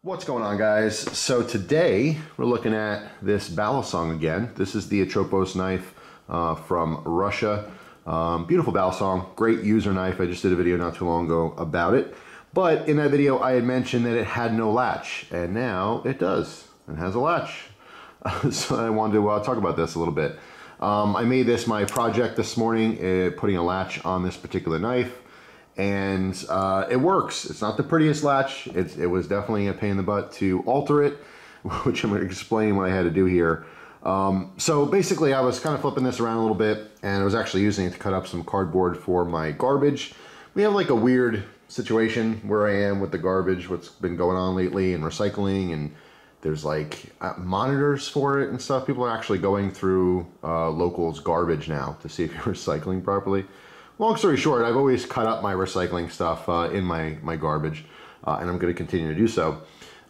What's going on, guys? So today we're looking at this Balisong again. This is the Atropos knife from Russia. Beautiful Balisong, great user knife. I just did a video not too long ago about it. But in that video I had mentioned that it had no latch, and now it does. It has a latch. So I wanted to talk about this a little bit. I made this my project this morning, putting a latch on this particular knife. And it works. It's not the prettiest latch. It was definitely a pain in the butt to alter it, which I'm going to explain what I had to do here. So basically I was kind of flipping this around a little bit, and I was actually using it to cut up some cardboard for my garbage. We have like a weird situation where I am with the garbage, what's been going on lately, and recycling, and there's like monitors for it and stuff. People are actually going through locals' garbage now to see if you're recycling properly. Long story short, I've always cut up my recycling stuff in my garbage, and I'm going to continue to do so.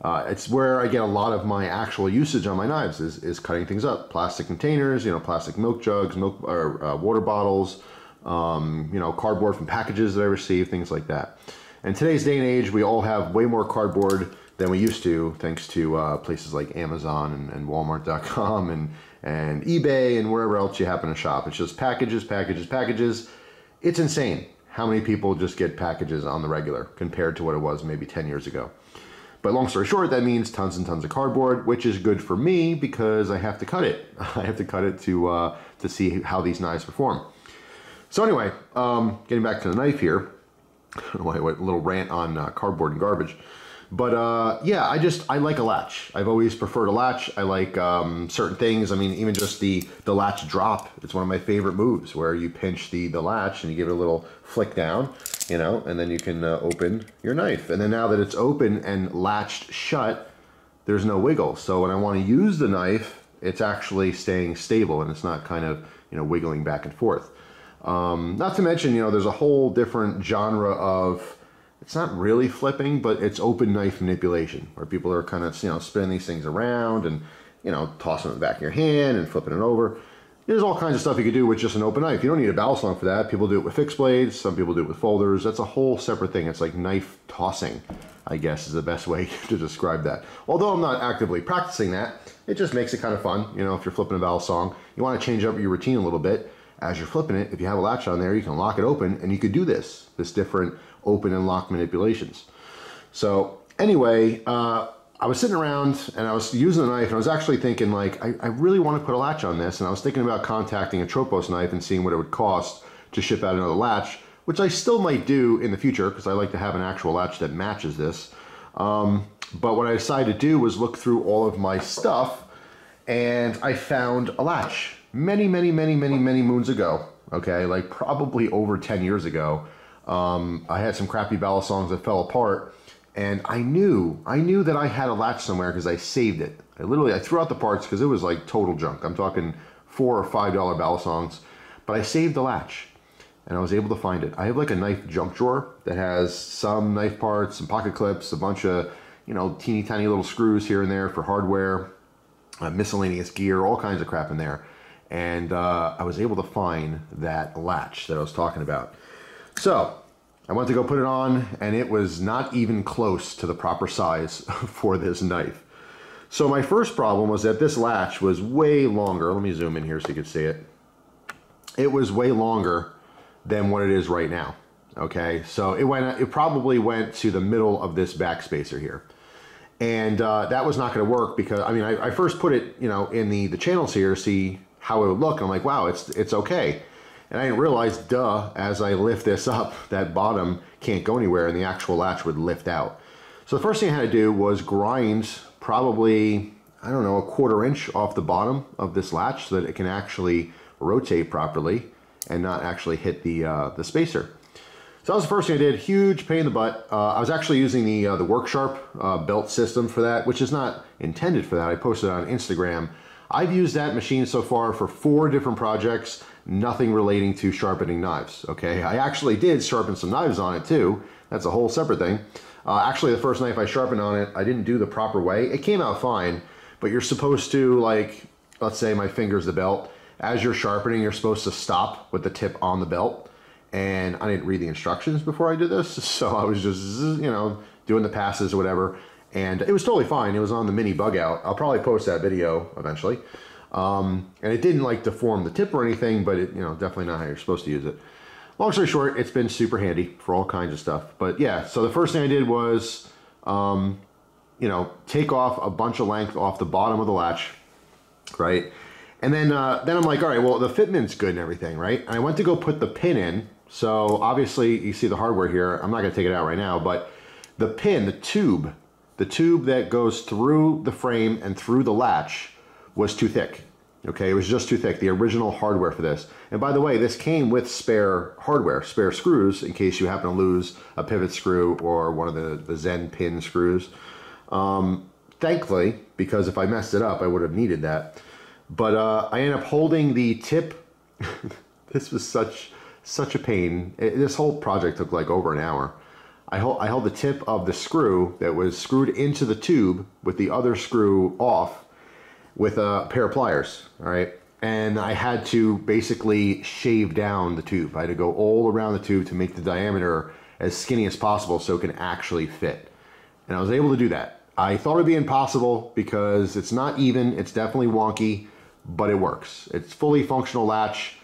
It's where I get a lot of my actual usage on my knives is cutting things up. Plastic containers, plastic milk jugs, water bottles, cardboard from packages that I receive, things like that. In today's day and age, we all have way more cardboard than we used to, thanks to places like Amazon and Walmart.com and eBay and wherever else you happen to shop. It's just packages, packages, packages. It's insane how many people just get packages on the regular compared to what it was maybe 10 years ago. But long story short, that means tons and tons of cardboard, which is good for me because I have to cut it. I have to cut it to see how these knives perform. So anyway, getting back to the knife here. I don't know why I went a little rant on cardboard and garbage. But yeah, I like a latch. I've always preferred a latch. I like certain things. I mean, even just the latch drop. It's one of my favorite moves where you pinch the latch and you give it a little flick down, and then you can open your knife. And then now that it's open and latched shut, there's no wiggle. So when I want to use the knife, it's actually staying stable and it's not kind of, wiggling back and forth. Not to mention, there's a whole different genre of, it's not really flipping, but it's open knife manipulation, where people are kind of, spinning these things around and, tossing it back in your hand and flipping it over. There's all kinds of stuff you could do with just an open knife. You don't need a Balisong for that. People do it with fixed blades. Some people do it with folders. That's a whole separate thing. It's like knife tossing, I guess, is the best way to describe that. Although I'm not actively practicing that, it just makes it kind of fun. If you're flipping a Balisong, you want to change up your routine a little bit. As you're flipping it, if you have a latch on there, you can lock it open, and you could do this different open and lock manipulations. So anyway, I was sitting around and I was using the knife, and I was actually thinking, like, I really want to put a latch on this, and I was thinking about contacting Atropos knife and seeing what it would cost to ship out another latch, which I still might do in the future because I like to have an actual latch that matches this. But what I decided to do was look through all of my stuff, and I found a latch many moons ago. Okay, like probably over 10 years ago. I had some crappy Balisongs that fell apart, and I knew that I had a latch somewhere because I saved it. I threw out the parts because it was like total junk. I'm talking $4 or $5 Balisongs, but I saved the latch, and I was able to find it. I have like a knife junk drawer that has some knife parts, some pocket clips, a bunch of teeny tiny little screws here and there for hardware, miscellaneous gear, all kinds of crap in there. And I was able to find that latch that I was talking about. So I went to go put it on, and it was not even close to the proper size for this knife. So my first problem was that this latch was way longer. Let me zoom in here so you can see it. It was way longer than what it is right now. Okay, so it probably went to the middle of this backspacer here. And that was not going to work because, I mean, I first put it, in the channels here to see how it would look. And I'm like, wow, it's okay. And I didn't realize, as I lift this up, that bottom can't go anywhere and the actual latch would lift out. So the first thing I had to do was grind probably, I don't know, a 1/4 inch off the bottom of this latch so that it can actually rotate properly and not actually hit the spacer. So that was the first thing I did. Huge pain in the butt. I was actually using the WorkSharp belt system for that, which is not intended for that. I posted it on Instagram. I've used that machine so far for 4 different projects, nothing relating to sharpening knives, okay? I actually did sharpen some knives on it too. That's a whole separate thing. Actually, the first knife I sharpened on it, I didn't do the proper way. It came out fine, but you're supposed to, like, let's say my finger's the belt. As you're sharpening, you're supposed to stop with the tip on the belt. And I didn't read the instructions before I did this, so I was just, doing the passes or whatever. and it was totally fine. It was on the mini bug out. I'll probably post that video eventually. And it didn't like deform the tip or anything, but it, you know, definitely not how you're supposed to use it. Long story short, it's been super handy for all kinds of stuff. But yeah, so the first thing I did was, you know, take off a bunch of length off the bottom of the latch, right? And then I'm like, all right, well, the fitment's good and everything, right? And I went to go put the pin in. So obviously you see the hardware here. I'm not gonna take it out right now, but the pin, the tube that goes through the frame and through the latch was too thick. Okay, it was just too thick, the original hardware for this. And by the way, this came with spare hardware, spare screws, in case you happen to lose a pivot screw or one of the Zen pin screws. Thankfully, because if I messed it up, I would have needed that. But I ended up holding the tip. This was such a pain. This whole project took like over an hour. I held the tip of the screw that was screwed into the tube with the other screw off with a pair of pliers, all right? And I had to basically shave down the tube. I had to go all around the tube to make the diameter as skinny as possible so it can actually fit. And I was able to do that. I thought it'd be impossible because it's not even, it's definitely wonky, but it works. It's fully functional latch,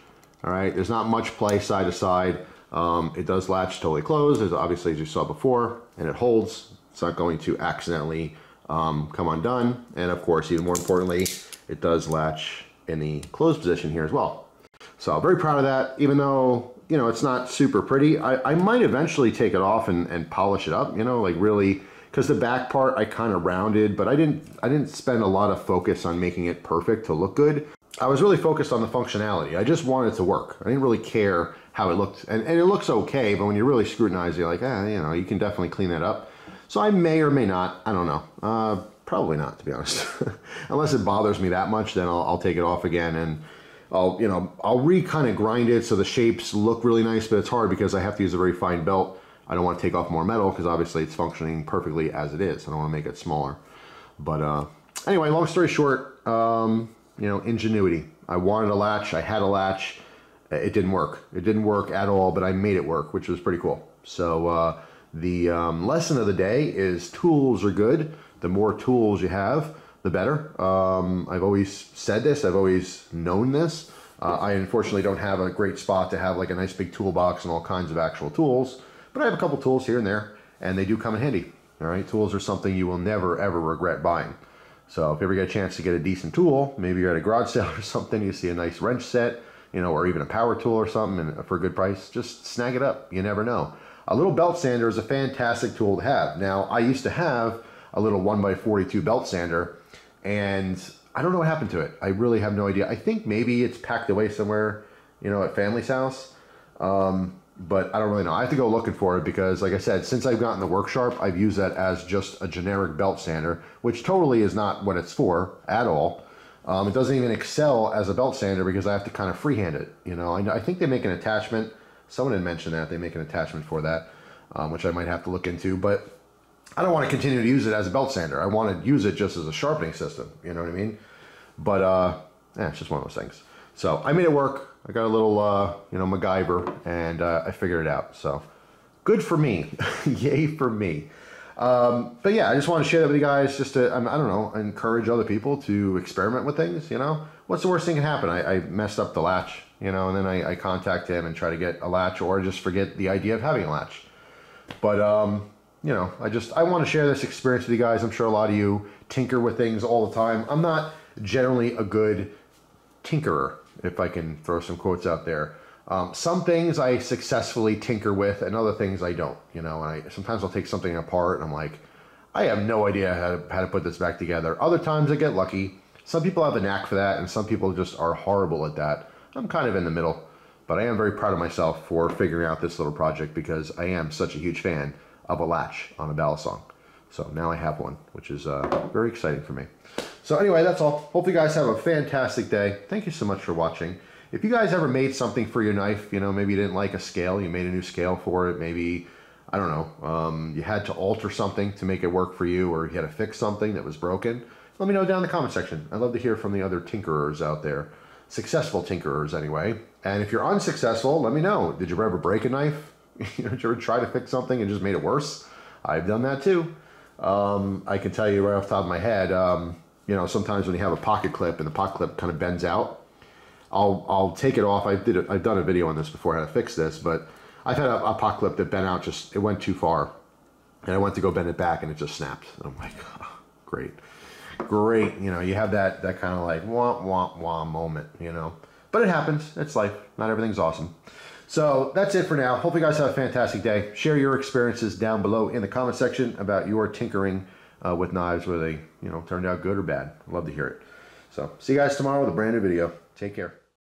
all right? There's not much play side to side. It does latch totally closed, as obviously as you saw before, and it holds. It's not going to accidentally come undone. And of course, even more importantly, it does latch in the closed position here as well. So I'm very proud of that, even though, you know, it's not super pretty. I might eventually take it off and polish it up, you know, like really, because the back part I kind of rounded, but I didn't spend a lot of focus on making it perfect to look good. I was really focused on the functionality. I just wanted it to work. I didn't really care how it looked, and it looks okay, but when you really scrutinize it, you're like, you know, you can definitely clean that up. So I may or may not, I don't know, probably not, to be honest. Unless it bothers me that much, then I'll take it off again, and I'll kind of grind it so the shapes look really nice, but it's hard because I have to use a very fine belt. I don't want to take off more metal because obviously it's functioning perfectly as it is. I don't want to make it smaller. But anyway, long story short, you know, ingenuity. I wanted a latch, I had a latch. It didn't work. It didn't work at all, but I made it work, which was pretty cool. So the lesson of the day is tools are good. The more tools you have, the better. I've always said this. I've always known this. I unfortunately don't have a great spot to have like a nice big toolbox and all kinds of actual tools, but I have a couple tools here and there, and they do come in handy. All right, tools are something you will never ever regret buying. So if you ever get a chance to get a decent tool, maybe you're at a garage sale or something, you see a nice wrench set, you know, or even a power tool or something, and for a good price, just snag it up. You never know. A little belt sander is a fantastic tool to have. Now, I used to have a little 1x42 belt sander, and I don't know what happened to it. I really have no idea. I think maybe it's packed away somewhere, you know, at family's house. But I don't really know. I have to go looking for it because, like I said, since I've gotten the Work Sharp, I've used that as just a generic belt sander, which totally is not what it's for at all. It doesn't even excel as a belt sander because I have to kind of freehand it. You know, I think they make an attachment. Someone had mentioned that they make an attachment for that, which I might have to look into. But I don't want to continue to use it as a belt sander. I want to use it just as a sharpening system. You know what I mean? But yeah, it's just one of those things. So I made it work. I got a little, you know, MacGyver, and I figured it out. So good for me. Yay for me. But yeah, I just want to share that with you guys just to, I don't know, encourage other people to experiment with things, you know. What's the worst thing that can happen? I messed up the latch, you know, and then I contact him and try to get a latch or just forget the idea of having a latch. But, you know, I want to share this experience with you guys. I'm sure a lot of you tinker with things all the time. I'm not generally a good tinkerer, if I can throw some quotes out there. Some things I successfully tinker with and other things I don't, you know, and sometimes I'll take something apart and I'm like, I have no idea how to put this back together. Other times I get lucky. Some people have a knack for that and some people just are horrible at that. I'm kind of in the middle, but I am very proud of myself for figuring out this little project because I am such a huge fan of a latch on a Balisong. So now I have one, which is very exciting for me. So anyway, that's all. Hope you guys have a fantastic day. Thank you so much for watching. If you guys ever made something for your knife, you know, maybe you didn't like a scale, you made a new scale for it, maybe, I don't know, you had to alter something to make it work for you, or you had to fix something that was broken, let me know down in the comment section. I'd love to hear from the other tinkerers out there. Successful tinkerers, anyway. And if you're unsuccessful, let me know. Did you ever break a knife? Did you ever try to fix something and just made it worse? I've done that too. I can tell you right off the top of my head, you know, sometimes when you have a pocket clip and the pocket clip kind of bends out, I'll take it off. I've done a video on this before, how to fix this, but I've had a pocket clip that bent out, it went too far, and I went to go bend it back and it just snapped. And I'm like, oh, great. You know, you have that kind of like wah, wah, wah moment, you know, but it happens. It's life. Not everything's awesome. So that's it for now. Hope you guys have a fantastic day. Share your experiences down below in the comment section about your tinkering with knives, whether they, you know, turned out good or bad. I'd love to hear it. So see you guys tomorrow with a brand new video. Take care.